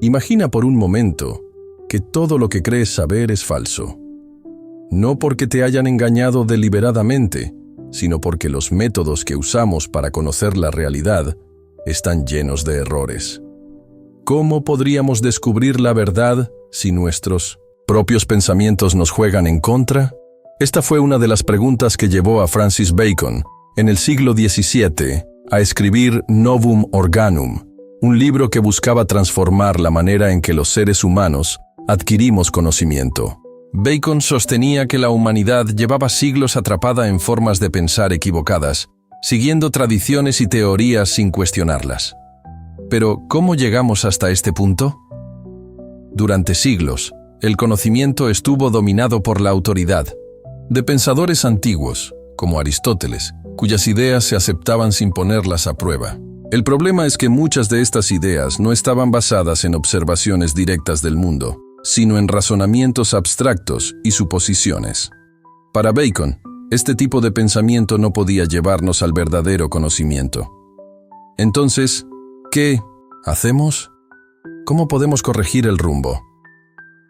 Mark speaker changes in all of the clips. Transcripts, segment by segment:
Speaker 1: Imagina por un momento que todo lo que crees saber es falso. No porque te hayan engañado deliberadamente, sino porque los métodos que usamos para conocer la realidad están llenos de errores. ¿Cómo podríamos descubrir la verdad si nuestros propios pensamientos nos juegan en contra? Esta fue una de las preguntas que llevó a Francis Bacon, en el siglo XVII, a escribir Novum Organum, un libro que buscaba transformar la manera en que los seres humanos adquirimos conocimiento. Bacon sostenía que la humanidad llevaba siglos atrapada en formas de pensar equivocadas, siguiendo tradiciones y teorías sin cuestionarlas. Pero, ¿cómo llegamos hasta este punto? Durante siglos, el conocimiento estuvo dominado por la autoridad de pensadores antiguos, como Aristóteles, cuyas ideas se aceptaban sin ponerlas a prueba. El problema es que muchas de estas ideas no estaban basadas en observaciones directas del mundo, sino en razonamientos abstractos y suposiciones. Para Bacon, este tipo de pensamiento no podía llevarnos al verdadero conocimiento. Entonces, ¿qué hacemos? ¿Cómo podemos corregir el rumbo?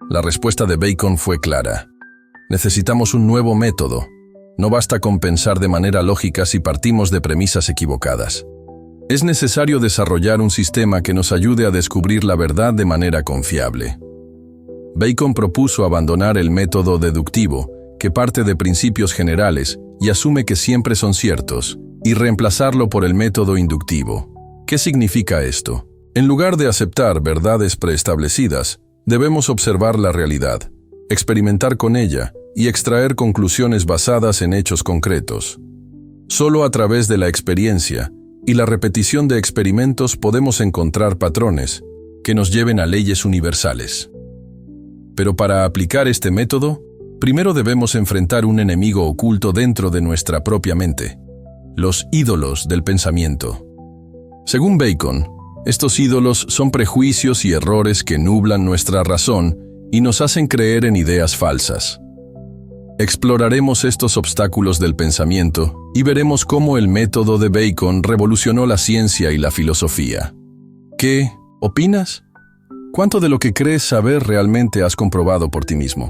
Speaker 1: La respuesta de Bacon fue clara. Necesitamos un nuevo método. No basta con pensar de manera lógica si partimos de premisas equivocadas. Es necesario desarrollar un sistema que nos ayude a descubrir la verdad de manera confiable. Bacon propuso abandonar el método deductivo, que parte de principios generales y asume que siempre son ciertos, y reemplazarlo por el método inductivo. ¿Qué significa esto? En lugar de aceptar verdades preestablecidas, debemos observar la realidad, experimentar con ella y extraer conclusiones basadas en hechos concretos. Solo a través de la experiencia y la repetición de experimentos podemos encontrar patrones que nos lleven a leyes universales. Pero para aplicar este método, primero debemos enfrentar un enemigo oculto dentro de nuestra propia mente: los ídolos del pensamiento. Según Bacon, estos ídolos son prejuicios y errores que nublan nuestra razón y nos hacen creer en ideas falsas. Exploraremos estos obstáculos del pensamiento y veremos cómo el método de Bacon revolucionó la ciencia y la filosofía. ¿Qué opinas? ¿Cuánto de lo que crees saber realmente has comprobado por ti mismo?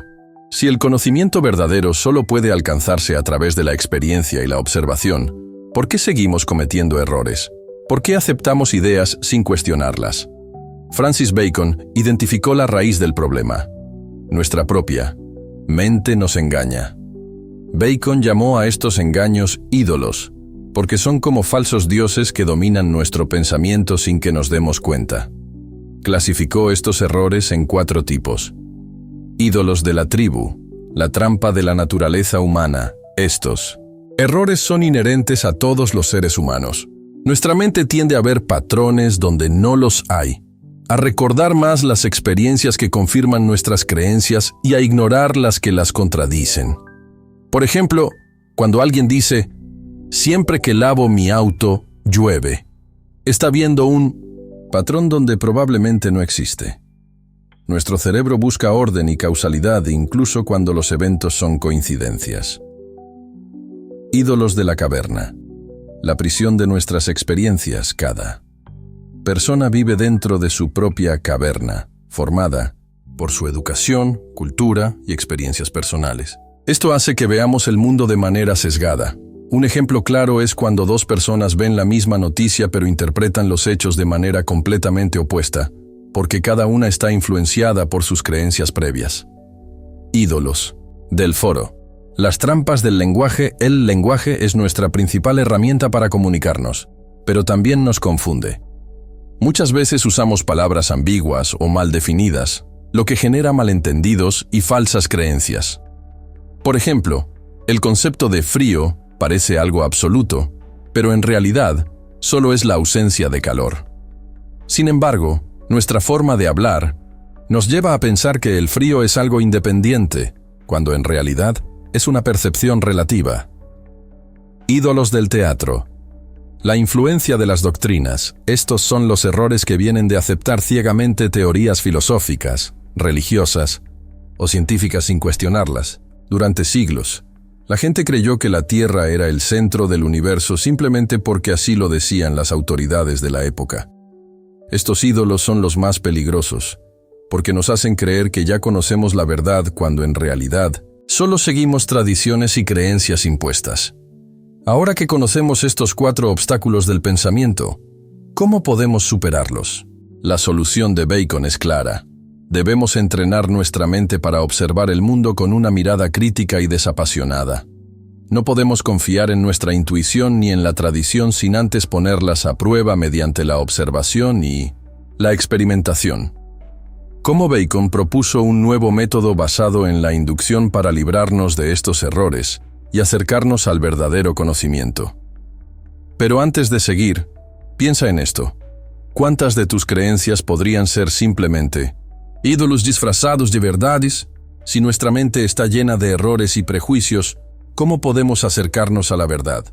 Speaker 1: Si el conocimiento verdadero solo puede alcanzarse a través de la experiencia y la observación, ¿por qué seguimos cometiendo errores? ¿Por qué aceptamos ideas sin cuestionarlas? Francis Bacon identificó la raíz del problema. Nuestra propia mente nos engaña. Bacon llamó a estos engaños ídolos, porque son como falsos dioses que dominan nuestro pensamiento sin que nos demos cuenta. Clasificó estos errores en 4 tipos. Ídolos de la tribu, la trampa de la naturaleza humana. Estos errores son inherentes a todos los seres humanos. Nuestra mente tiende a ver patrones donde no los hay, a recordar más las experiencias que confirman nuestras creencias y a ignorar las que las contradicen. Por ejemplo, cuando alguien dice, siempre que lavo mi auto, llueve, está viendo un patrón donde probablemente no existe. Nuestro cerebro busca orden y causalidad incluso cuando los eventos son coincidencias. Ídolos de la caverna. La prisión de nuestras experiencias. Cada persona vive dentro de su propia caverna, formada por su educación, cultura y experiencias personales. Esto hace que veamos el mundo de manera sesgada. Un ejemplo claro es cuando 2 personas ven la misma noticia pero interpretan los hechos de manera completamente opuesta, porque cada una está influenciada por sus creencias previas. Ídolos del foro. Las trampas del lenguaje. El lenguaje es nuestra principal herramienta para comunicarnos, pero también nos confunde. Muchas veces usamos palabras ambiguas o mal definidas, lo que genera malentendidos y falsas creencias. Por ejemplo, el concepto de frío parece algo absoluto, pero en realidad solo es la ausencia de calor. Sin embargo, nuestra forma de hablar nos lleva a pensar que el frío es algo independiente, cuando en realidad es una percepción relativa. Ídolos del teatro. La influencia de las doctrinas. Estos son los errores que vienen de aceptar ciegamente teorías filosóficas, religiosas o científicas sin cuestionarlas. Durante siglos, la gente creyó que la Tierra era el centro del universo simplemente porque así lo decían las autoridades de la época. Estos ídolos son los más peligrosos, porque nos hacen creer que ya conocemos la verdad cuando en realidad solo seguimos tradiciones y creencias impuestas. Ahora que conocemos estos 4 obstáculos del pensamiento, ¿cómo podemos superarlos? La solución de Bacon es clara. Debemos entrenar nuestra mente para observar el mundo con una mirada crítica y desapasionada. No podemos confiar en nuestra intuición ni en la tradición sin antes ponerlas a prueba mediante la observación y la experimentación. Como Bacon propuso un nuevo método basado en la inducción para librarnos de estos errores y acercarnos al verdadero conocimiento. Pero antes de seguir, piensa en esto. ¿Cuántas de tus creencias podrían ser simplemente ídolos disfrazados de verdades? Si nuestra mente está llena de errores y prejuicios, ¿cómo podemos acercarnos a la verdad?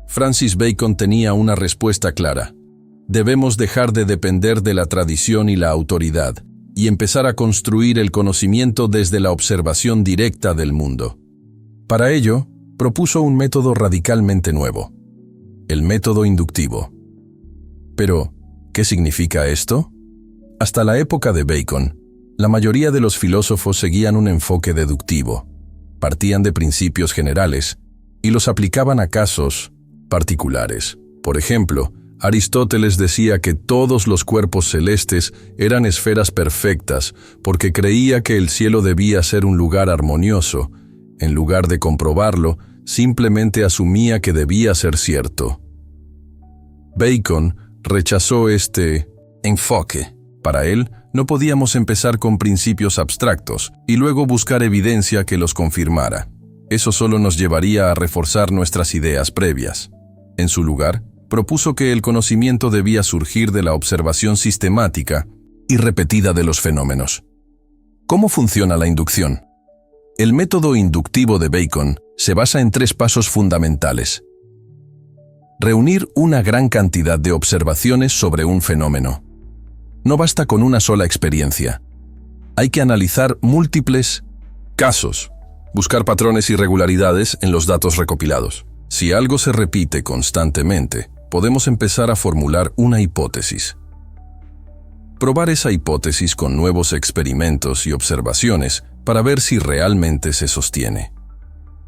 Speaker 1: Francis Bacon tenía una respuesta clara. Debemos dejar de depender de la tradición y la autoridad y empezar a construir el conocimiento desde la observación directa del mundo. Para ello, propuso un método radicalmente nuevo: el método inductivo. Pero, ¿qué significa esto? Hasta la época de Bacon, la mayoría de los filósofos seguían un enfoque deductivo. Partían de principios generales y los aplicaban a casos particulares. Por ejemplo, Aristóteles decía que todos los cuerpos celestes eran esferas perfectas porque creía que el cielo debía ser un lugar armonioso. En lugar de comprobarlo, simplemente asumía que debía ser cierto. Bacon rechazó este enfoque. Para él, no podíamos empezar con principios abstractos y luego buscar evidencia que los confirmara. Eso solo nos llevaría a reforzar nuestras ideas previas. En su lugar, propuso que el conocimiento debía surgir de la observación sistemática y repetida de los fenómenos. ¿Cómo funciona la inducción? El método inductivo de Bacon se basa en 3 pasos fundamentales. Reunir una gran cantidad de observaciones sobre un fenómeno. No basta con una sola experiencia. Hay que analizar múltiples casos, buscar patrones y regularidades en los datos recopilados. Si algo se repite constantemente, podemos empezar a formular una hipótesis. Probar esa hipótesis con nuevos experimentos y observaciones para ver si realmente se sostiene.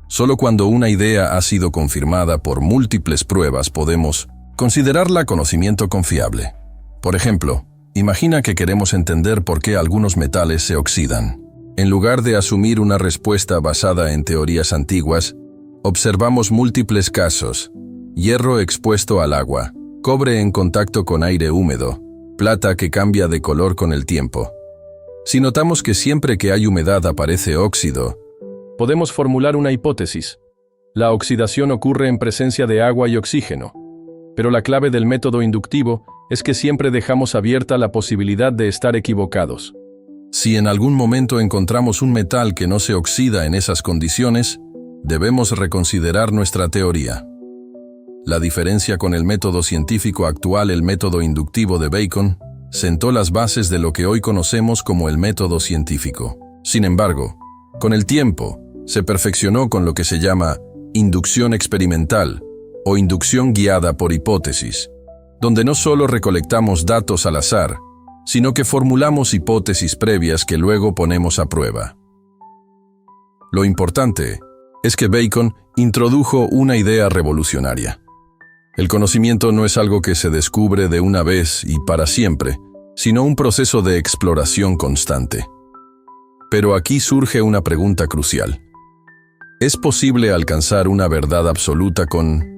Speaker 1: Solo cuando una idea ha sido confirmada por múltiples pruebas podemos considerarla conocimiento confiable. Por ejemplo, imagina que queremos entender por qué algunos metales se oxidan. En lugar de asumir una respuesta basada en teorías antiguas, observamos múltiples casos: hierro expuesto al agua, cobre en contacto con aire húmedo, plata que cambia de color con el tiempo. Si notamos que siempre que hay humedad aparece óxido, podemos formular una hipótesis. La oxidación ocurre en presencia de agua y oxígeno. Pero la clave del método inductivo es que siempre dejamos abierta la posibilidad de estar equivocados. Si en algún momento encontramos un metal que no se oxida en esas condiciones, debemos reconsiderar nuestra teoría. La diferencia con el método científico actual, el método inductivo de Bacon, sentó las bases de lo que hoy conocemos como el método científico. Sin embargo, con el tiempo, se perfeccionó con lo que se llama inducción experimental o inducción guiada por hipótesis, donde no solo recolectamos datos al azar, sino que formulamos hipótesis previas que luego ponemos a prueba. Lo importante es que Bacon introdujo una idea revolucionaria. El conocimiento no es algo que se descubre de una vez y para siempre, sino un proceso de exploración constante. Pero aquí surge una pregunta crucial. ¿Es posible alcanzar una verdad absoluta con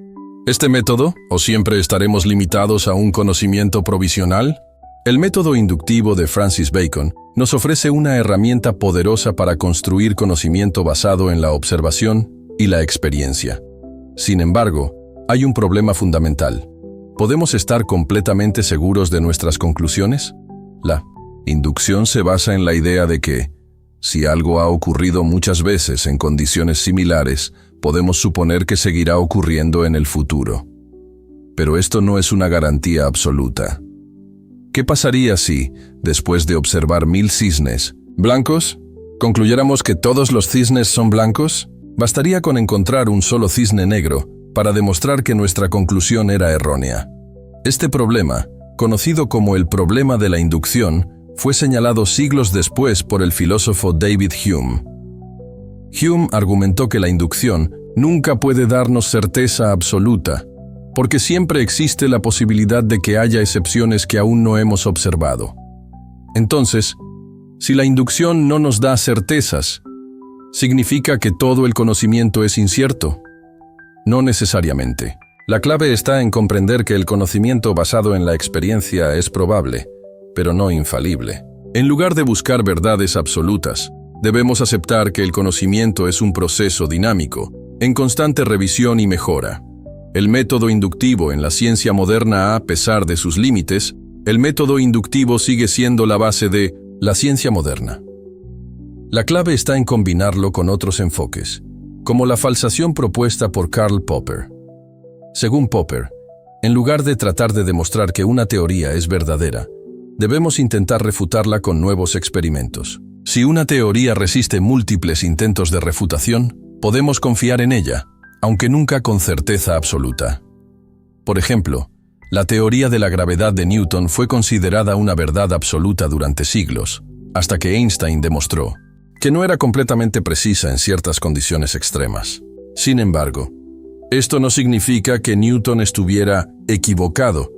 Speaker 1: este método, o siempre estaremos limitados a un conocimiento provisional? El método inductivo de Francis Bacon nos ofrece una herramienta poderosa para construir conocimiento basado en la observación y la experiencia. Sin embargo, hay un problema fundamental. ¿Podemos estar completamente seguros de nuestras conclusiones? La inducción se basa en la idea de que, si algo ha ocurrido muchas veces en condiciones similares, podemos suponer que seguirá ocurriendo en el futuro. Pero esto no es una garantía absoluta. ¿Qué pasaría si, después de observar 1000 cisnes blancos, concluyéramos que todos los cisnes son blancos? Bastaría con encontrar un solo cisne negro para demostrar que nuestra conclusión era errónea. Este problema conocido como el problema de la inducción, fue señalado siglos después por el filósofo David Hume. Hume argumentó que la inducción nunca puede darnos certeza absoluta, porque siempre existe la posibilidad de que haya excepciones que aún no hemos observado. Entonces, si la inducción no nos da certezas, ¿significa que todo el conocimiento es incierto? No necesariamente. La clave está en comprender que el conocimiento basado en la experiencia es probable, pero no infalible. En lugar de buscar verdades absolutas, debemos aceptar que el conocimiento es un proceso dinámico, en constante revisión y mejora. El método inductivo en la ciencia moderna, a pesar de sus límites, el método inductivo sigue siendo la base de la ciencia moderna. La clave está en combinarlo con otros enfoques, como la falsación propuesta por Karl Popper. Según Popper, en lugar de tratar de demostrar que una teoría es verdadera, debemos intentar refutarla con nuevos experimentos. Si una teoría resiste múltiples intentos de refutación, podemos confiar en ella, aunque nunca con certeza absoluta. Por ejemplo, la teoría de la gravedad de Newton fue considerada una verdad absoluta durante siglos, hasta que Einstein demostró que no era completamente precisa en ciertas condiciones extremas. Sin embargo, esto no significa que Newton estuviera equivocado,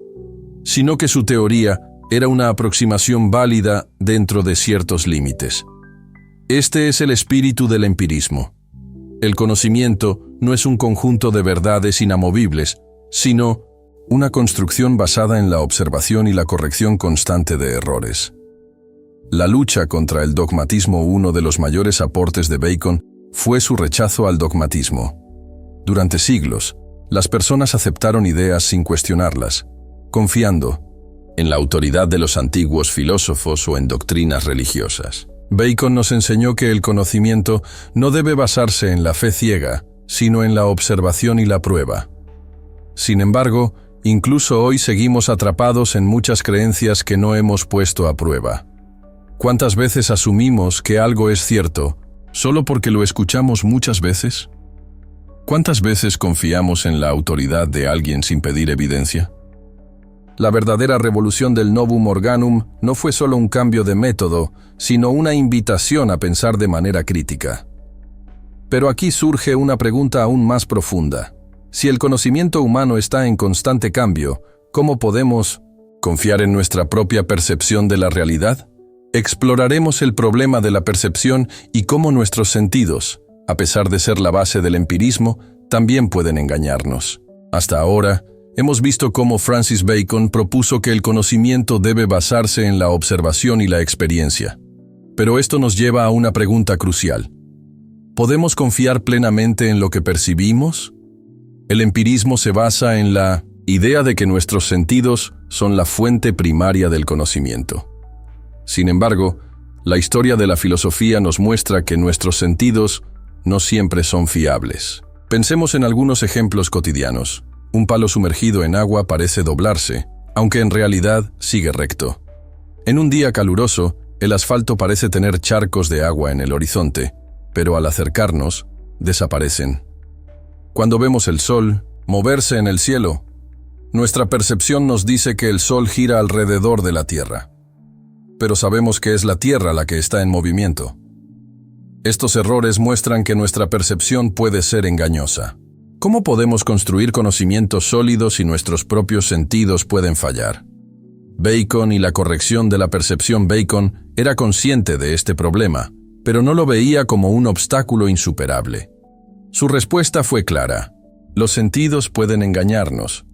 Speaker 1: sino que su teoría era una aproximación válida dentro de ciertos límites. Este es el espíritu del empirismo. El conocimiento no es un conjunto de verdades inamovibles, sino una construcción basada en la observación y la corrección constante de errores. La lucha contra el dogmatismo, uno de los mayores aportes de Bacon, fue su rechazo al dogmatismo. Durante siglos, las personas aceptaron ideas sin cuestionarlas, confiando en la autoridad de los antiguos filósofos o en doctrinas religiosas. Bacon nos enseñó que el conocimiento no debe basarse en la fe ciega, sino en la observación y la prueba. Sin embargo, incluso hoy seguimos atrapados en muchas creencias que no hemos puesto a prueba. ¿Cuántas veces asumimos que algo es cierto solo porque lo escuchamos muchas veces? ¿Cuántas veces confiamos en la autoridad de alguien sin pedir evidencia? La verdadera revolución del Novum Organum no fue solo un cambio de método, sino una invitación a pensar de manera crítica. Pero aquí surge una pregunta aún más profunda. Si el conocimiento humano está en constante cambio, ¿cómo podemos confiar en nuestra propia percepción de la realidad? Exploraremos el problema de la percepción y cómo nuestros sentidos, a pesar de ser la base del empirismo, también pueden engañarnos. Hasta ahora, hemos visto cómo Francis Bacon propuso que el conocimiento debe basarse en la observación y la experiencia. Pero esto nos lleva a una pregunta crucial. ¿Podemos confiar plenamente en lo que percibimos? El empirismo se basa en la idea de que nuestros sentidos son la fuente primaria del conocimiento. Sin embargo, la historia de la filosofía nos muestra que nuestros sentidos no siempre son fiables. Pensemos en algunos ejemplos cotidianos. Un palo sumergido en agua parece doblarse, aunque en realidad sigue recto. En un día caluroso, el asfalto parece tener charcos de agua en el horizonte, pero al acercarnos, desaparecen. Cuando vemos el sol moverse en el cielo, nuestra percepción nos dice que el sol gira alrededor de la Tierra. Pero sabemos que es la Tierra la que está en movimiento. Estos errores muestran que nuestra percepción puede ser engañosa. ¿Cómo podemos construir conocimientos sólidos si nuestros propios sentidos pueden fallar? Bacon y la corrección de la percepción. Bacon era consciente de este problema, pero no lo veía como un obstáculo insuperable. Su respuesta fue clara: los sentidos pueden engañarnos,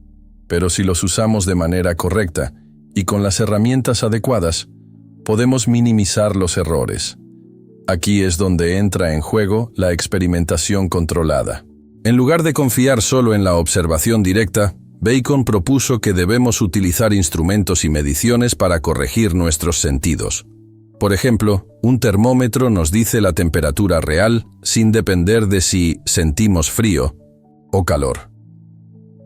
Speaker 1: pero si los usamos de manera correcta y con las herramientas adecuadas, podemos minimizar los errores. Aquí es donde entra en juego la experimentación controlada. En lugar de confiar solo en la observación directa, Bacon propuso que debemos utilizar instrumentos y mediciones para corregir nuestros sentidos. Por ejemplo, un termómetro nos dice la temperatura real sin depender de si sentimos frío o calor.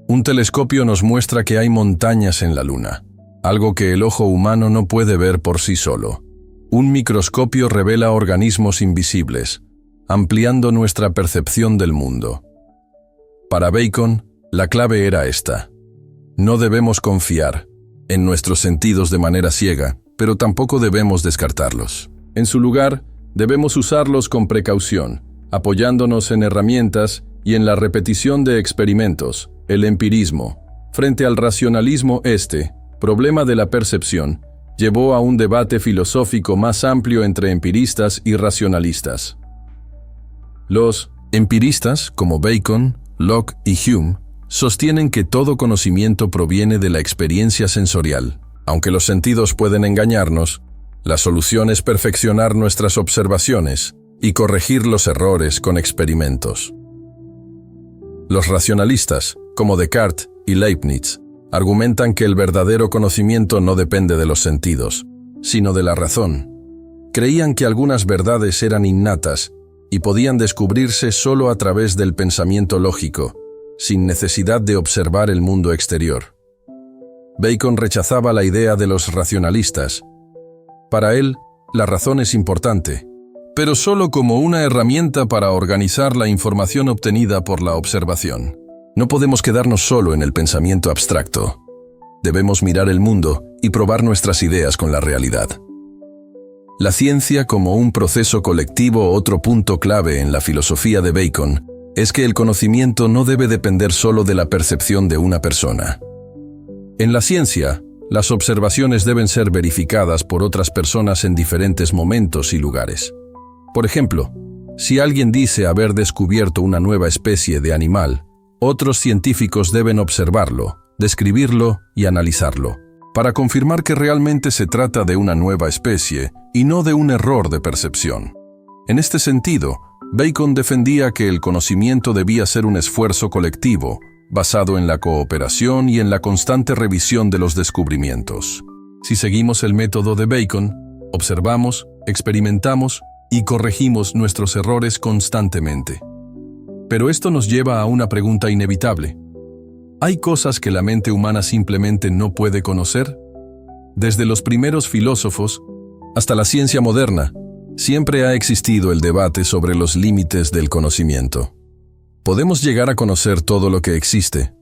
Speaker 1: Un telescopio nos muestra que hay montañas en la Luna, algo que el ojo humano no puede ver por sí solo. Un microscopio revela organismos invisibles, ampliando nuestra percepción del mundo. Para Bacon, la clave era esta: no debemos confiar, en nuestros sentidos de manera ciega, pero tampoco debemos descartarlos. En su lugar, debemos usarlos con precaución, apoyándonos en herramientas y en la repetición de experimentos, el empirismo. Frente al racionalismo, problema de la percepción, llevó a un debate filosófico más amplio entre empiristas y racionalistas. Los empiristas, como Bacon, Locke y Hume, sostienen que todo conocimiento proviene de la experiencia sensorial. Aunque los sentidos pueden engañarnos, la solución es perfeccionar nuestras observaciones y corregir los errores con experimentos. Los racionalistas, como Descartes y Leibniz, argumentan que el verdadero conocimiento no depende de los sentidos, sino de la razón. Creían que algunas verdades eran innatas y podían descubrirse solo a través del pensamiento lógico, sin necesidad de observar el mundo exterior. Bacon rechazaba la idea de los racionalistas. Para él, la razón es importante, pero solo como una herramienta para organizar la información obtenida por la observación. No podemos quedarnos solo en el pensamiento abstracto. Debemos mirar el mundo y probar nuestras ideas con la realidad. La ciencia como un proceso colectivo. Otro punto clave en la filosofía de Bacon es que el conocimiento no debe depender solo de la percepción de una persona. En la ciencia, las observaciones deben ser verificadas por otras personas en diferentes momentos y lugares. Por ejemplo, si alguien dice haber descubierto una nueva especie de animal, otros científicos deben observarlo, describirlo y analizarlo, para confirmar que realmente se trata de una nueva especie y no de un error de percepción. En este sentido, Bacon defendía que el conocimiento debía ser un esfuerzo colectivo, basado en la cooperación y en la constante revisión de los descubrimientos. Si seguimos el método de Bacon, observamos, experimentamos y corregimos nuestros errores constantemente. Pero esto nos lleva a una pregunta inevitable. ¿Hay cosas que la mente humana simplemente no puede conocer? Desde los primeros filósofos hasta la ciencia moderna, siempre ha existido el debate sobre los límites del conocimiento. ¿Podemos llegar a conocer todo lo que existe?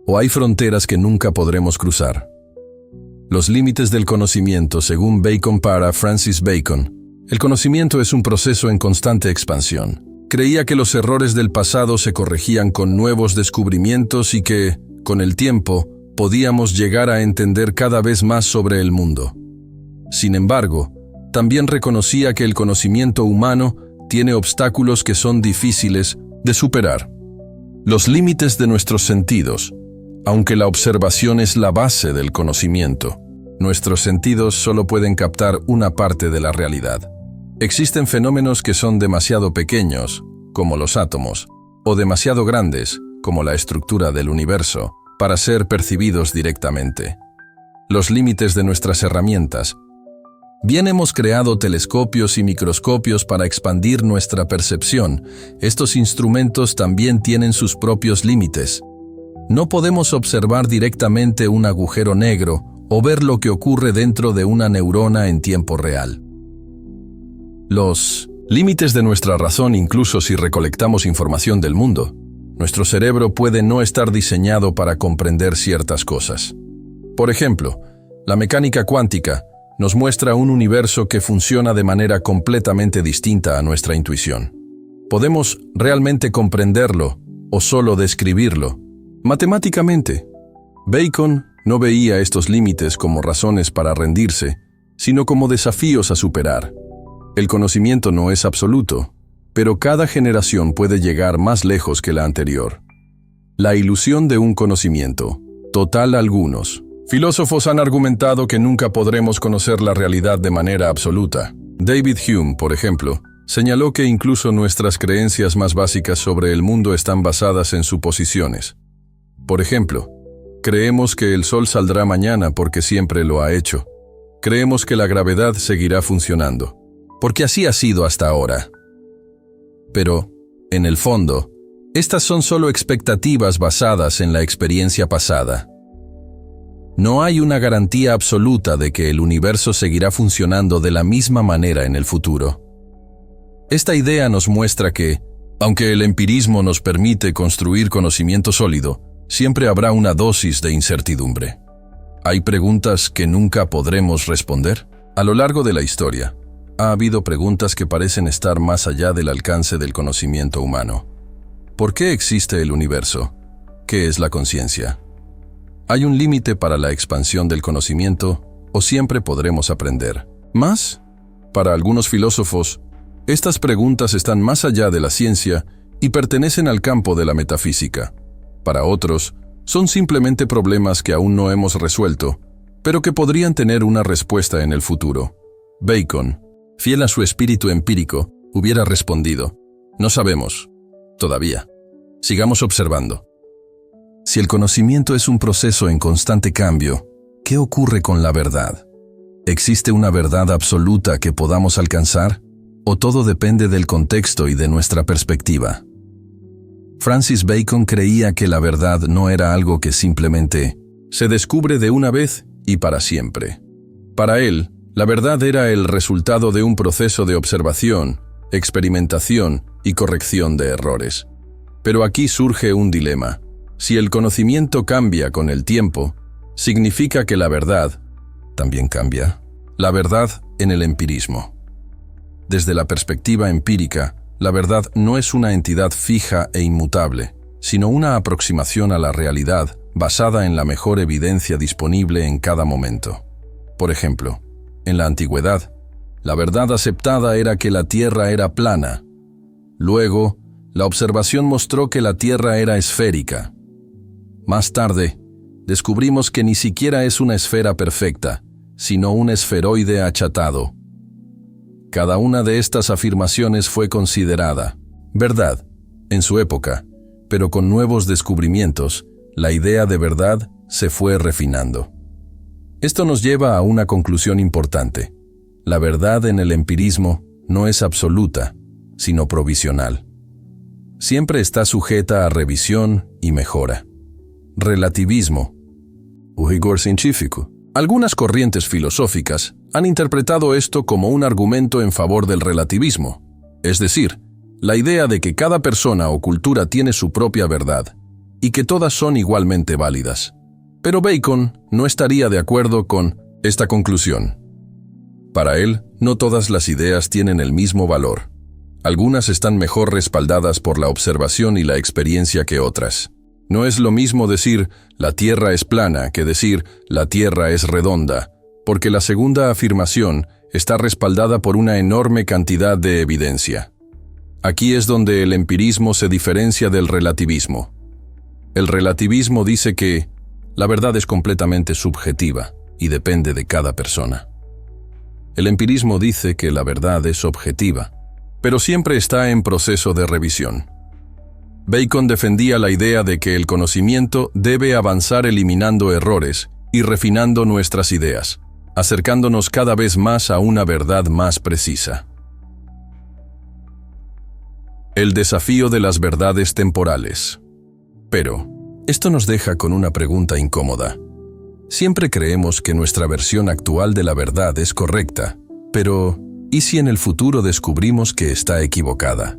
Speaker 1: ¿O hay fronteras que nunca podremos cruzar? Los límites del conocimiento, según Bacon para Francis Bacon, el conocimiento es un proceso en constante expansión. Creía que los errores del pasado se corregían con nuevos descubrimientos y que, con el tiempo, podíamos llegar a entender cada vez más sobre el mundo. Sin embargo, también reconocía que el conocimiento humano tiene obstáculos que son difíciles de superar. Los límites de nuestros sentidos. Aunque la observación es la base del conocimiento, nuestros sentidos solo pueden captar una parte de la realidad. Existen fenómenos que son demasiado pequeños, como los átomos, o demasiado grandes, como la estructura del universo, para ser percibidos directamente. Los límites de nuestras herramientas. Bien, hemos creado telescopios y microscopios para expandir nuestra percepción. Estos instrumentos también tienen sus propios límites. No podemos observar directamente un agujero negro o ver lo que ocurre dentro de una neurona en tiempo real. Los límites de nuestra razón. Incluso si recolectamos información del mundo, nuestro cerebro puede no estar diseñado para comprender ciertas cosas. Por ejemplo, la mecánica cuántica nos muestra un universo que funciona de manera completamente distinta a nuestra intuición. ¿Podemos realmente comprenderlo o solo describirlo matemáticamente? Bacon no veía estos límites como razones para rendirse, sino como desafíos a superar. El conocimiento no es absoluto, pero cada generación puede llegar más lejos que la anterior. La ilusión de un conocimiento total. Algunos filósofos han argumentado que nunca podremos conocer la realidad de manera absoluta. David Hume, por ejemplo, señaló que incluso nuestras creencias más básicas sobre el mundo están basadas en suposiciones. Por ejemplo, creemos que el sol saldrá mañana porque siempre lo ha hecho. Creemos que la gravedad seguirá funcionando, porque así ha sido hasta ahora. Pero, en el fondo, estas son solo expectativas basadas en la experiencia pasada. No hay una garantía absoluta de que el universo seguirá funcionando de la misma manera en el futuro. Esta idea nos muestra que, aunque el empirismo nos permite construir conocimiento sólido, siempre habrá una dosis de incertidumbre. ¿Hay preguntas que nunca podremos responder? A lo largo de la historia, ha habido preguntas que parecen estar más allá del alcance del conocimiento humano. ¿Por qué existe el universo? ¿Qué es la conciencia? ¿Hay un límite para la expansión del conocimiento o siempre podremos aprender más? Para algunos filósofos, estas preguntas están más allá de la ciencia y pertenecen al campo de la metafísica. Para otros, son simplemente problemas que aún no hemos resuelto, pero que podrían tener una respuesta en el futuro. Bacon, fiel a su espíritu empírico, hubiera respondido: no sabemos, todavía. Sigamos observando. Si el conocimiento es un proceso en constante cambio, ¿qué ocurre con la verdad? ¿Existe una verdad absoluta que podamos alcanzar? ¿O todo depende del contexto y de nuestra perspectiva? Francis Bacon creía que la verdad no era algo que simplemente se descubre de una vez y para siempre. Para él, la verdad era el resultado de un proceso de observación, experimentación y corrección de errores. Pero aquí surge un dilema. Si el conocimiento cambia con el tiempo, significa que la verdad también cambia. La verdad en el empirismo. Desde la perspectiva empírica, la verdad no es una entidad fija e inmutable, sino una aproximación a la realidad basada en la mejor evidencia disponible en cada momento. Por ejemplo, en la antigüedad, la verdad aceptada era que la Tierra era plana. Luego, la observación mostró que la Tierra era esférica. Más tarde, descubrimos que ni siquiera es una esfera perfecta, sino un esferoide achatado. Cada una de estas afirmaciones fue considerada verdad en su época, pero con nuevos descubrimientos, la idea de verdad se fue refinando. Esto nos lleva a una conclusión importante. La verdad en el empirismo no es absoluta, sino provisional. Siempre está sujeta a revisión y mejora. Relativismo. O rigor científico. Algunas corrientes filosóficas han interpretado esto como un argumento en favor del relativismo, es decir, la idea de que cada persona o cultura tiene su propia verdad y que todas son igualmente válidas. Pero Bacon no estaría de acuerdo con esta conclusión. Para él, no todas las ideas tienen el mismo valor. Algunas están mejor respaldadas por la observación y la experiencia que otras. No es lo mismo decir la Tierra es plana que decir la Tierra es redonda, porque la segunda afirmación está respaldada por una enorme cantidad de evidencia. Aquí es donde el empirismo se diferencia del relativismo. El relativismo dice que la verdad es completamente subjetiva y depende de cada persona. El empirismo dice que la verdad es objetiva, pero siempre está en proceso de revisión. Bacon defendía la idea de que el conocimiento debe avanzar eliminando errores y refinando nuestras ideas, acercándonos cada vez más a una verdad más precisa. El desafío de las verdades temporales. Pero, esto nos deja con una pregunta incómoda. Siempre creemos que nuestra versión actual de la verdad es correcta, pero ¿y si en el futuro descubrimos que está equivocada?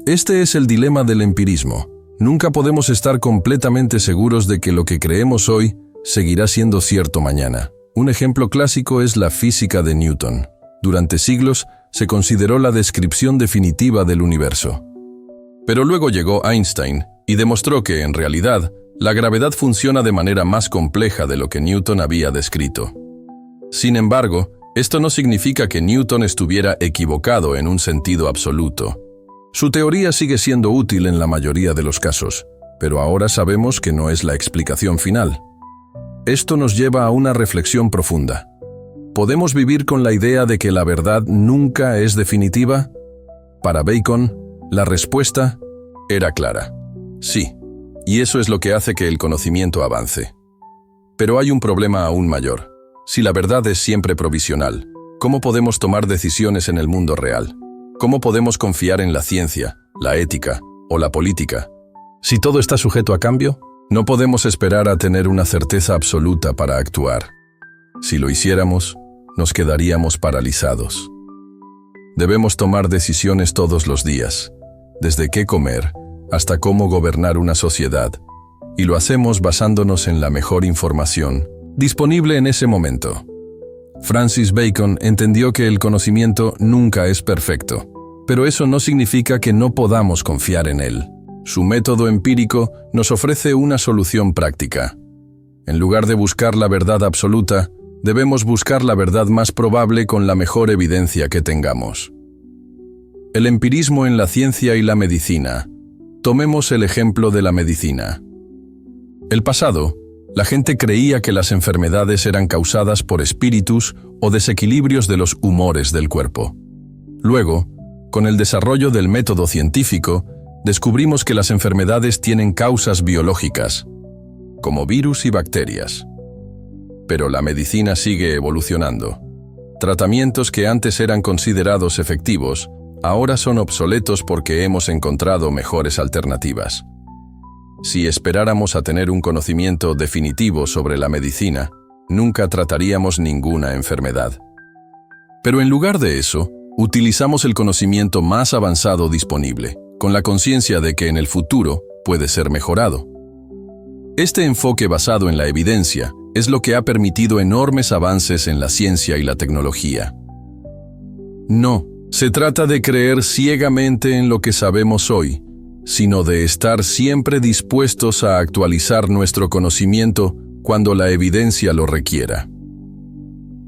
Speaker 1: Este es el dilema del empirismo. Nunca podemos estar completamente seguros de que lo que creemos hoy seguirá siendo cierto mañana. Un ejemplo clásico es la física de Newton. Durante siglos se consideró la descripción definitiva del universo. Pero luego llegó Einstein y demostró que, en realidad, la gravedad funciona de manera más compleja de lo que Newton había descrito. Sin embargo, esto no significa que Newton estuviera equivocado en un sentido absoluto. Su teoría sigue siendo útil en la mayoría de los casos, pero ahora sabemos que no es la explicación final. Esto nos lleva a una reflexión profunda. ¿Podemos vivir con la idea de que la verdad nunca es definitiva? Para Bacon, la respuesta era clara. Sí, y eso es lo que hace que el conocimiento avance. Pero hay un problema aún mayor. Si la verdad es siempre provisional, ¿cómo podemos tomar decisiones en el mundo real? ¿Cómo podemos confiar en la ciencia, la ética o la política? Si todo está sujeto a cambio, no podemos esperar a tener una certeza absoluta para actuar. Si lo hiciéramos, nos quedaríamos paralizados. Debemos tomar decisiones todos los días, desde qué comer hasta cómo gobernar una sociedad, y lo hacemos basándonos en la mejor información, disponible en ese momento. Francis Bacon entendió que el conocimiento nunca es perfecto, pero eso no significa que no podamos confiar en él. Su método empírico nos ofrece una solución práctica. En lugar de buscar la verdad absoluta, debemos buscar la verdad más probable con la mejor evidencia que tengamos. El empirismo en la ciencia y la medicina. Tomemos el ejemplo de la medicina. El pasado, la gente creía que las enfermedades eran causadas por espíritus o desequilibrios de los humores del cuerpo. Luego, con el desarrollo del método científico, descubrimos que las enfermedades tienen causas biológicas, como virus y bacterias. Pero la medicina sigue evolucionando. Tratamientos que antes eran considerados efectivos, ahora son obsoletos porque hemos encontrado mejores alternativas. Si esperáramos a tener un conocimiento definitivo sobre la medicina, nunca trataríamos ninguna enfermedad. Pero en lugar de eso, utilizamos el conocimiento más avanzado disponible, con la conciencia de que en el futuro puede ser mejorado. Este enfoque basado en la evidencia es lo que ha permitido enormes avances en la ciencia y la tecnología. No se trata de creer ciegamente en lo que sabemos hoy, sino de estar siempre dispuestos a actualizar nuestro conocimiento cuando la evidencia lo requiera.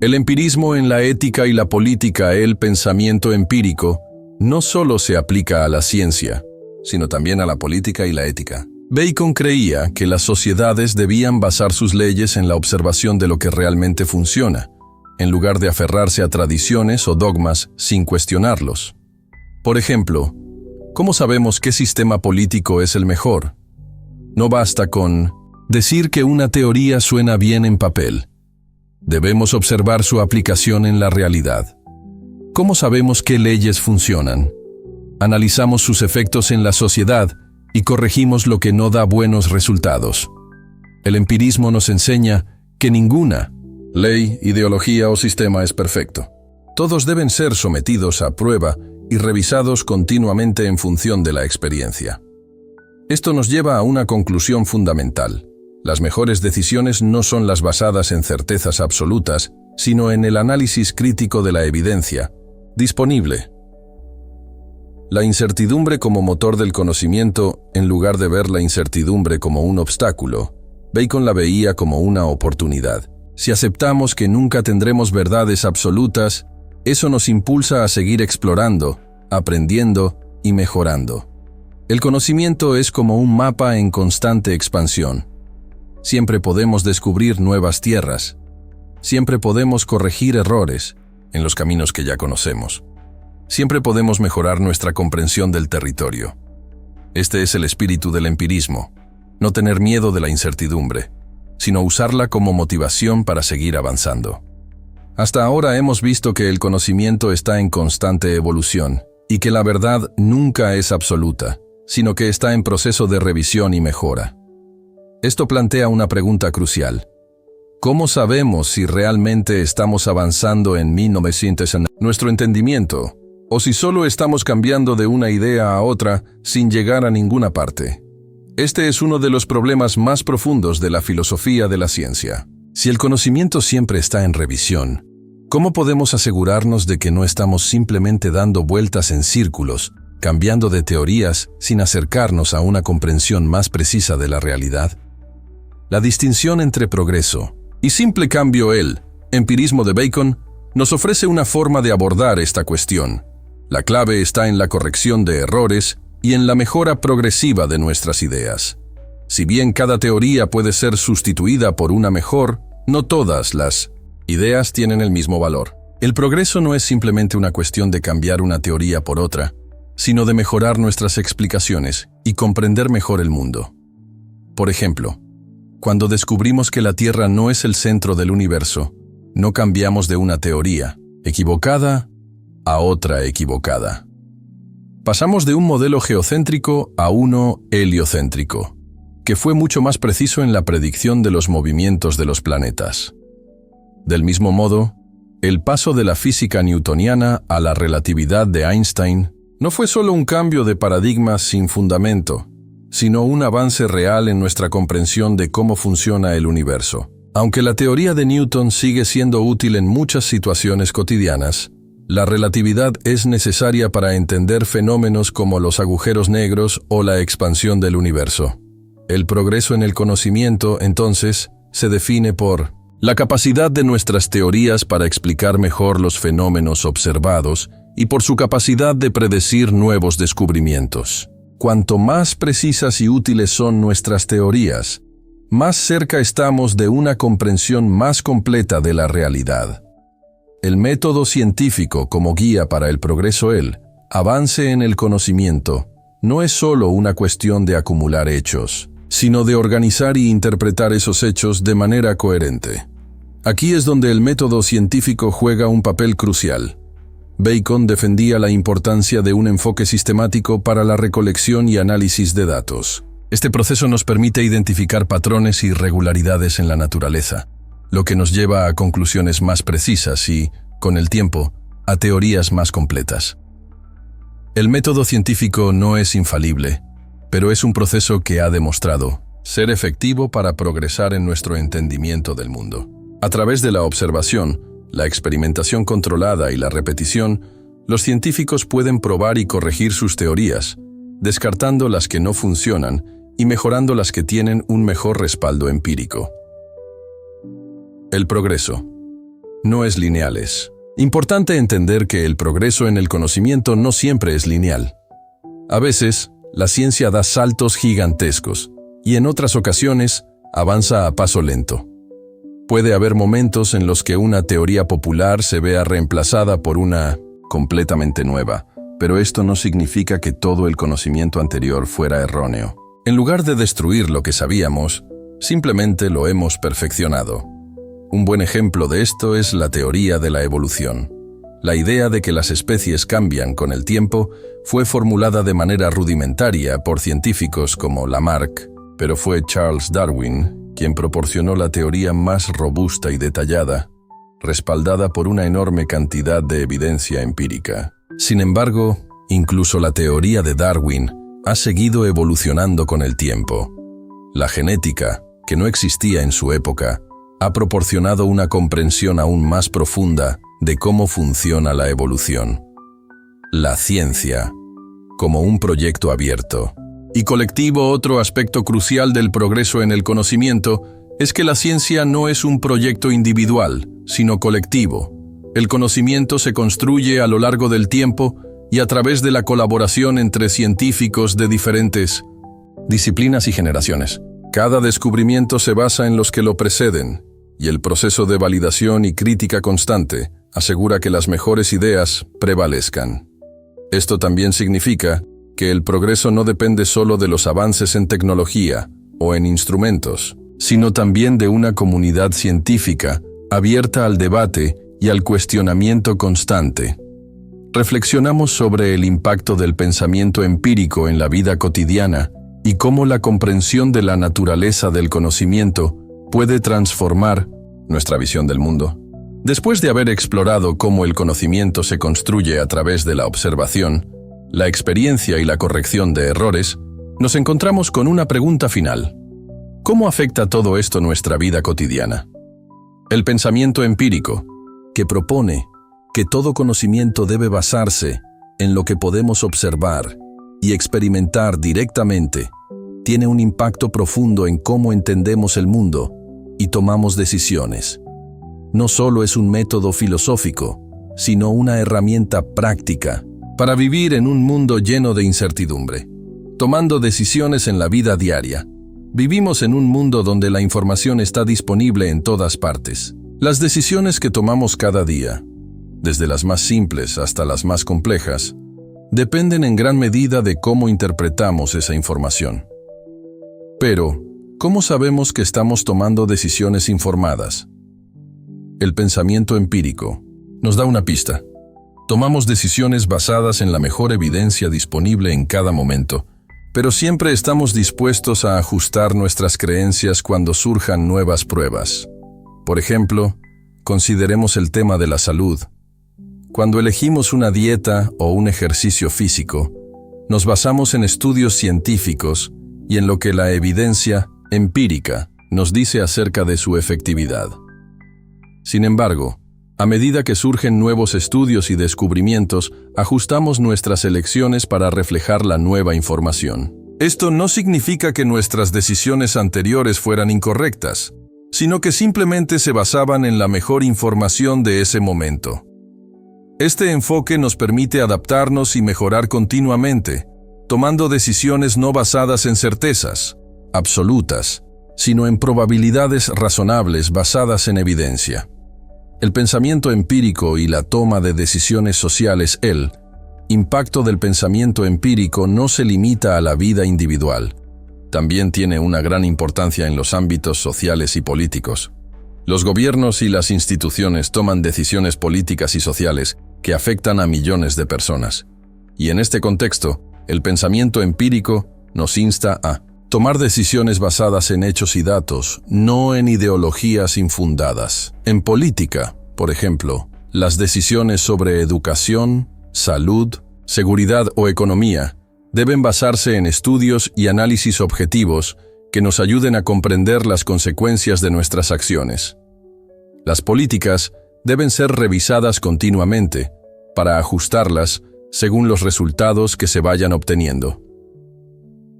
Speaker 1: El empirismo en la ética y la política, el pensamiento empírico, no solo se aplica a la ciencia, sino también a la política y la ética. Bacon creía que las sociedades debían basar sus leyes en la observación de lo que realmente funciona, en lugar de aferrarse a tradiciones o dogmas sin cuestionarlos. Por ejemplo, ¿cómo sabemos qué sistema político es el mejor? No basta con decir que una teoría suena bien en papel. Debemos observar su aplicación en la realidad. ¿Cómo sabemos qué leyes funcionan? Analizamos sus efectos en la sociedad y corregimos lo que no da buenos resultados. El empirismo nos enseña que ninguna ley, ideología o sistema es perfecto. Todos deben ser sometidos a prueba y revisados continuamente en función de la experiencia. Esto nos lleva a una conclusión fundamental. Las mejores decisiones no son las basadas en certezas absolutas, sino en el análisis crítico de la evidencia disponible. La incertidumbre como motor del conocimiento, en lugar de ver la incertidumbre como un obstáculo, Bacon la veía como una oportunidad. Si aceptamos que nunca tendremos verdades absolutas, eso nos impulsa a seguir explorando, aprendiendo y mejorando. El conocimiento es como un mapa en constante expansión. Siempre podemos descubrir nuevas tierras. Siempre podemos corregir errores en los caminos que ya conocemos. Siempre podemos mejorar nuestra comprensión del territorio. Este es el espíritu del empirismo, no tener miedo de la incertidumbre, sino usarla como motivación para seguir avanzando. Hasta ahora hemos visto que el conocimiento está en constante evolución y que la verdad nunca es absoluta, sino que está en proceso de revisión y mejora. Esto plantea una pregunta crucial. ¿Cómo sabemos si realmente estamos avanzando en nuestro entendimiento, o si solo estamos cambiando de una idea a otra sin llegar a ninguna parte? Este es uno de los problemas más profundos de la filosofía de la ciencia. Si el conocimiento siempre está en revisión, ¿cómo podemos asegurarnos de que no estamos simplemente dando vueltas en círculos, cambiando de teorías sin acercarnos a una comprensión más precisa de la realidad? La distinción entre progreso y simple cambio, el empirismo de Bacon, nos ofrece una forma de abordar esta cuestión. La clave está en la corrección de errores y en la mejora progresiva de nuestras ideas. Si bien cada teoría puede ser sustituida por una mejor, no todas las ideas tienen el mismo valor. El progreso no es simplemente una cuestión de cambiar una teoría por otra, sino de mejorar nuestras explicaciones y comprender mejor el mundo. Por ejemplo, cuando descubrimos que la Tierra no es el centro del universo, no cambiamos de una teoría equivocada a otra equivocada. Pasamos de un modelo geocéntrico a uno heliocéntrico, que fue mucho más preciso en la predicción de los movimientos de los planetas. Del mismo modo, el paso de la física newtoniana a la relatividad de Einstein no fue solo un cambio de paradigma sin fundamento, sino un avance real en nuestra comprensión de cómo funciona el universo. Aunque la teoría de Newton sigue siendo útil en muchas situaciones cotidianas, la relatividad es necesaria para entender fenómenos como los agujeros negros o la expansión del universo. El progreso en el conocimiento, entonces, se define por la capacidad de nuestras teorías para explicar mejor los fenómenos observados y por su capacidad de predecir nuevos descubrimientos. Cuanto más precisas y útiles son nuestras teorías, más cerca estamos de una comprensión más completa de la realidad. El método científico como guía para el progreso, el avance en el conocimiento, no es solo una cuestión de acumular hechos, sino de organizar y interpretar esos hechos de manera coherente. Aquí es donde el método científico juega un papel crucial. Bacon defendía la importancia de un enfoque sistemático para la recolección y análisis de datos. Este proceso nos permite identificar patrones y regularidades en la naturaleza, lo que nos lleva a conclusiones más precisas y, con el tiempo, a teorías más completas. El método científico no es infalible, pero es un proceso que ha demostrado ser efectivo para progresar en nuestro entendimiento del mundo. A través de la observación, la experimentación controlada y la repetición, los científicos pueden probar y corregir sus teorías, descartando las que no funcionan y mejorando las que tienen un mejor respaldo empírico. El progreso no es lineal. Es importante entender que el progreso en el conocimiento no siempre es lineal. A veces, la ciencia da saltos gigantescos y en otras ocasiones avanza a paso lento. Puede haber momentos en los que una teoría popular se vea reemplazada por una completamente nueva, pero esto no significa que todo el conocimiento anterior fuera erróneo. En lugar de destruir lo que sabíamos, simplemente lo hemos perfeccionado. Un buen ejemplo de esto es la teoría de la evolución. La idea de que las especies cambian con el tiempo fue formulada de manera rudimentaria por científicos como Lamarck, pero fue Charles Darwin quien proporcionó la teoría más robusta y detallada, respaldada por una enorme cantidad de evidencia empírica. Sin embargo, incluso la teoría de Darwin ha seguido evolucionando con el tiempo. La genética, que no existía en su época, ha proporcionado una comprensión aún más profunda de cómo funciona la evolución. La ciencia, como un proyecto abierto y colectivo. Otro aspecto crucial del progreso en el conocimiento es que la ciencia no es un proyecto individual, sino colectivo. El conocimiento se construye a lo largo del tiempo y a través de la colaboración entre científicos de diferentes disciplinas y generaciones. Cada descubrimiento se basa en los que lo preceden, y el proceso de validación y crítica constante asegura que las mejores ideas prevalezcan. Esto también significa que el progreso no depende solo de los avances en tecnología o en instrumentos, sino también de una comunidad científica abierta al debate y al cuestionamiento constante. Reflexionamos sobre el impacto del pensamiento empírico en la vida cotidiana y cómo la comprensión de la naturaleza del conocimiento puede transformar nuestra visión del mundo. Después de haber explorado cómo el conocimiento se construye a través de la observación, la experiencia y la corrección de errores, nos encontramos con una pregunta final. ¿Cómo afecta todo esto nuestra vida cotidiana? El pensamiento empírico, que propone que todo conocimiento debe basarse en lo que podemos observar y experimentar directamente, tiene un impacto profundo en cómo entendemos el mundo y tomamos decisiones. No solo es un método filosófico, sino una herramienta práctica para vivir en un mundo lleno de incertidumbre, tomando decisiones en la vida diaria. Vivimos en un mundo donde la información está disponible en todas partes. Las decisiones que tomamos cada día, desde las más simples hasta las más complejas, dependen en gran medida de cómo interpretamos esa información. Pero, ¿cómo sabemos que estamos tomando decisiones informadas? El pensamiento empírico nos da una pista. Tomamos decisiones basadas en la mejor evidencia disponible en cada momento, pero siempre estamos dispuestos a ajustar nuestras creencias cuando surjan nuevas pruebas. Por ejemplo, consideremos el tema de la salud. Cuando elegimos una dieta o un ejercicio físico, nos basamos en estudios científicos y en lo que la evidencia empírica nos dice acerca de su efectividad. Sin embargo, a medida que surgen nuevos estudios y descubrimientos, ajustamos nuestras elecciones para reflejar la nueva información. Esto no significa que nuestras decisiones anteriores fueran incorrectas, sino que simplemente se basaban en la mejor información de ese momento. Este enfoque nos permite adaptarnos y mejorar continuamente, tomando decisiones no basadas en certezas absolutas, sino en probabilidades razonables basadas en evidencia. El pensamiento empírico y la toma de decisiones sociales, el impacto del pensamiento empírico no se limita a la vida individual. También tiene una gran importancia en los ámbitos sociales y políticos. Los gobiernos y las instituciones toman decisiones políticas y sociales que afectan a millones de personas. Y en este contexto, el pensamiento empírico nos insta a tomar decisiones basadas en hechos y datos, no en ideologías infundadas. En política, por ejemplo, las decisiones sobre educación, salud, seguridad o economía deben basarse en estudios y análisis objetivos que nos ayuden a comprender las consecuencias de nuestras acciones. Las políticas deben ser revisadas continuamente para ajustarlas según los resultados que se vayan obteniendo.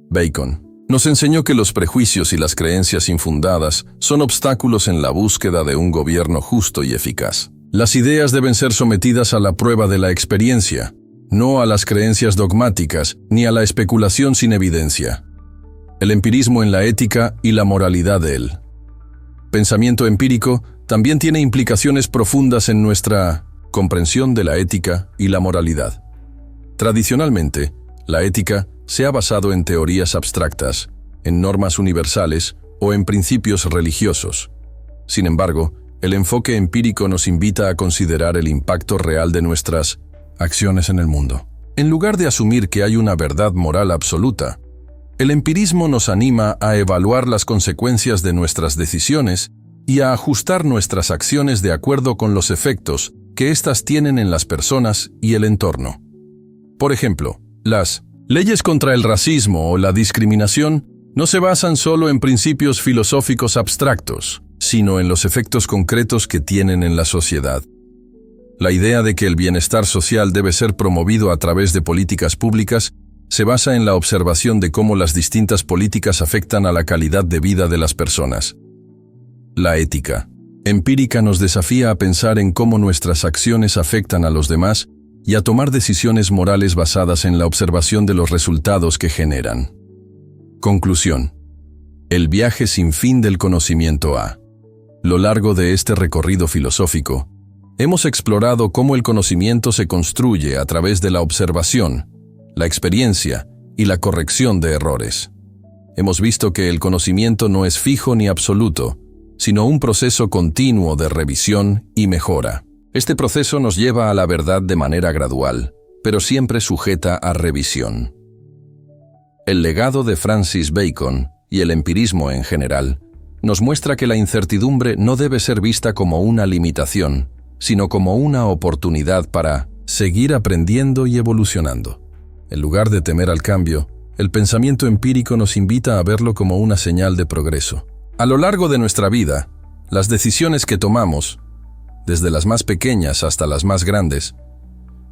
Speaker 1: Bacon nos enseñó que los prejuicios y las creencias infundadas son obstáculos en la búsqueda de un gobierno justo y eficaz. Las ideas deben ser sometidas a la prueba de la experiencia, no a las creencias dogmáticas ni a la especulación sin evidencia. El empirismo en la ética y la moralidad de él. Pensamiento empírico también tiene implicaciones profundas en nuestra comprensión de la ética y la moralidad. Tradicionalmente, la ética se ha basado en teorías abstractas, en normas universales o en principios religiosos. Sin embargo, el enfoque empírico nos invita a considerar el impacto real de nuestras acciones en el mundo. En lugar de asumir que hay una verdad moral absoluta, el empirismo nos anima a evaluar las consecuencias de nuestras decisiones y a ajustar nuestras acciones de acuerdo con los efectos que éstas tienen en las personas y el entorno. Por ejemplo, las leyes contra el racismo o la discriminación no se basan solo en principios filosóficos abstractos, sino en los efectos concretos que tienen en la sociedad. La idea de que el bienestar social debe ser promovido a través de políticas públicas se basa en la observación de cómo las distintas políticas afectan a la calidad de vida de las personas. La ética empírica nos desafía a pensar en cómo nuestras acciones afectan a los demás y a tomar decisiones morales basadas en la observación de los resultados que generan. Conclusión. El viaje sin fin del conocimiento a lo largo de este recorrido filosófico, hemos explorado cómo el conocimiento se construye a través de la observación, la experiencia y la corrección de errores. Hemos visto que el conocimiento no es fijo ni absoluto, sino un proceso continuo de revisión y mejora. Este proceso nos lleva a la verdad de manera gradual, pero siempre sujeta a revisión. El legado de Francis Bacon y el empirismo en general nos muestra que la incertidumbre no debe ser vista como una limitación, sino como una oportunidad para seguir aprendiendo y evolucionando. En lugar de temer al cambio, el pensamiento empírico nos invita a verlo como una señal de progreso. A lo largo de nuestra vida, las decisiones que tomamos, desde las más pequeñas hasta las más grandes,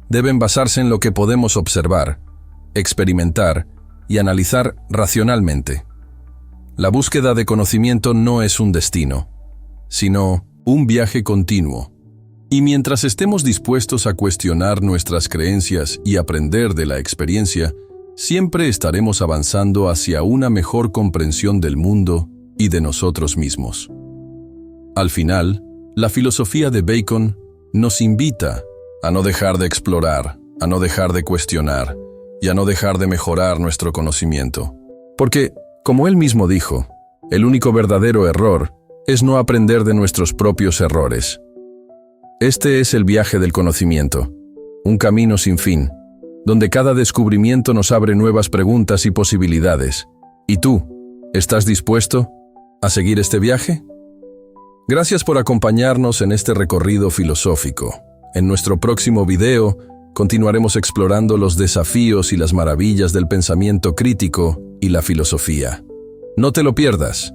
Speaker 1: deben basarse en lo que podemos observar, experimentar y analizar racionalmente. La búsqueda de conocimiento no es un destino, sino un viaje continuo. Y mientras estemos dispuestos a cuestionar nuestras creencias y aprender de la experiencia, siempre estaremos avanzando hacia una mejor comprensión del mundo y de nosotros mismos. Al final, la filosofía de Bacon nos invita a no dejar de explorar, a no dejar de cuestionar y a no dejar de mejorar nuestro conocimiento. Porque, como él mismo dijo, el único verdadero error es no aprender de nuestros propios errores. Este es el viaje del conocimiento, un camino sin fin, donde cada descubrimiento nos abre nuevas preguntas y posibilidades. ¿Y tú, estás dispuesto a seguir este viaje? Gracias por acompañarnos en este recorrido filosófico. En nuestro próximo video, continuaremos explorando los desafíos y las maravillas del pensamiento crítico y la filosofía. No te lo pierdas.